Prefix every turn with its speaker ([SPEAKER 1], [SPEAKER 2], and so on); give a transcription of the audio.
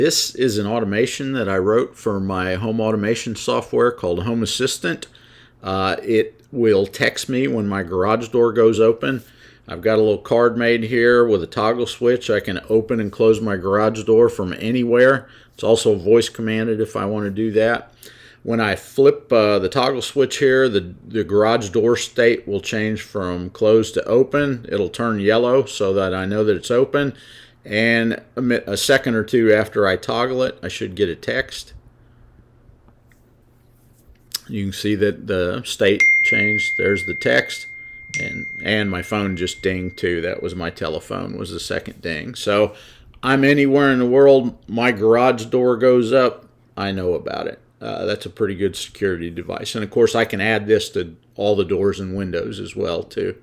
[SPEAKER 1] This is an automation that I wrote for my home automation software called Home Assistant. It will text me when my garage door goes open. I've got a little card made here with a toggle switch. I can open and close my garage door from anywhere. It's also voice commanded if I want to do that. When I flip the toggle switch here, the garage door state will change from closed to open. It'll turn yellow so that I know that it's open. And a second or two after I toggle it, I should get a text. You can see that the state changed. There's the text. And my phone just dinged too. That was my telephone, was the second ding. So I'm anywhere in the world, my garage door goes up, I know about it. That's a pretty good security device. And of course I can add this to all the doors and windows as well too.